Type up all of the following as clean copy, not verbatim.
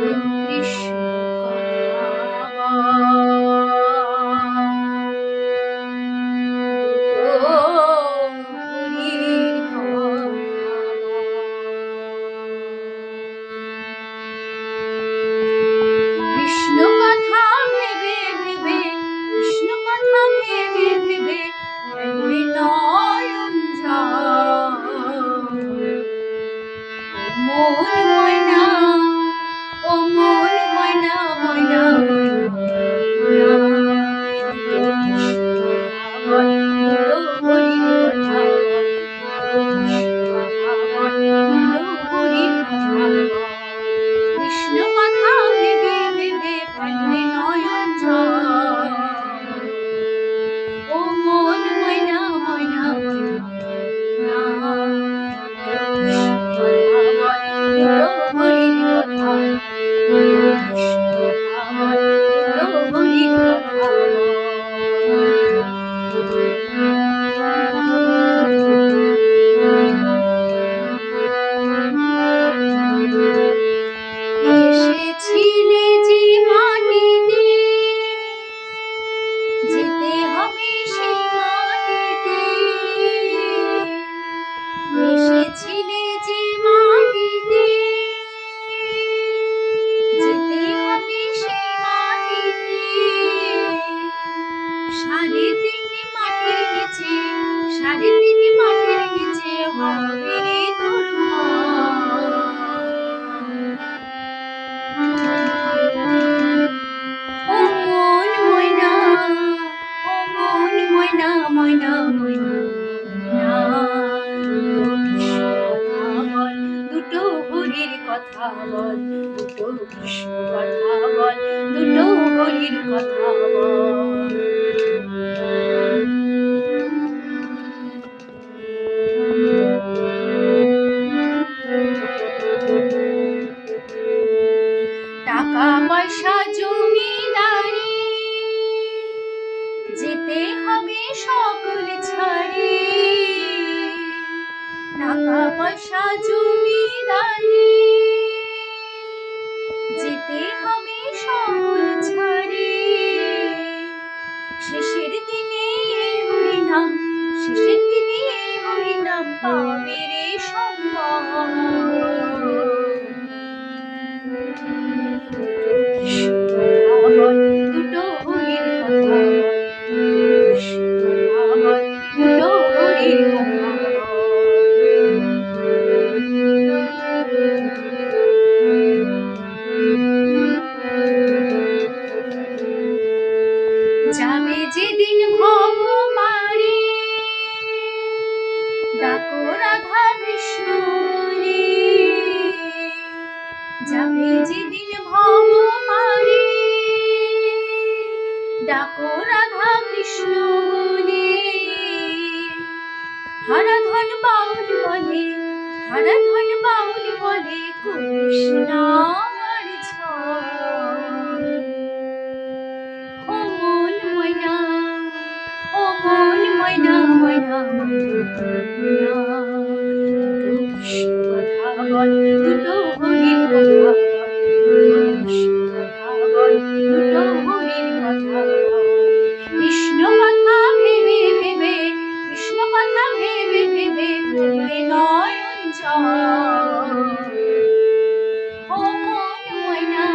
কৃষ্ণ কথা হরির কৃষ্ণ কথা ভেবে ভেবে কৃষ্ণ কথা ভেবে ভেবে নয়ন মন ময়না ও মন ময়না ময়না কৃষ্ণ কথা ভেবে ভেবে পান্নে নয়ন জল ও মন ময়না ময়না ময়না হরির কথা হরির কথা এসেছিলে যে মাটিতে যেতে হবে সেই মাটিতে এসেছিলে যে মাটিতে যেতে হবে সেই মাটিতে 3.5 মাটির নিচে 3.5 মাটির নিচে হবে রে তোর ময়না ময়না দুটো হরির কথা বল দুটো কৃষ্ণ কথা বল দুটো হরির কথা বল টাকা পয়সা জমিদারি যেতে হবে সকল ছাড়ি টাকা পয়সা জমিদারি যেতে হবে সকল ছাড়ি শেষের দিনে হরিনাম শেষের দিনে হরিনাম পাবে রে সম্ভব দুটো হরির কথা দুটো হরির কথা যাবে যেদিন ভব মারি ডাকো রাধা কৃষ্ণ বলে যাবে যেদিন ভব মারি ডাকো রাধা কৃষ্ণ বলে হারাধন বাউল বলে হারাধন বাউল বলে কৃষ্ণার ছল ও মন ময়না ও মন ময়না ময়না কৃষ্ণ কথা বল দুটো হরির কথা বল দুটো হরির কথা কৃষ্ণ কথা ভেবে ভেবে কৃষ্ণ কথা ভেবে ভেবে নয়ন জল ও মন ময়না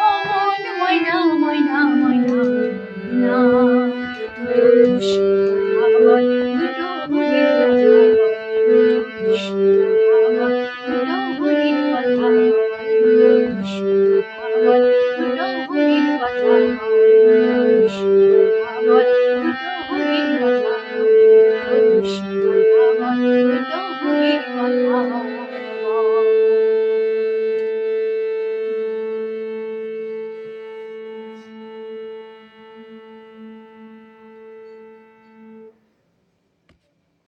ও মন ময়না ময়না ময়না দুটো হরির কথা দুটো হরির কথা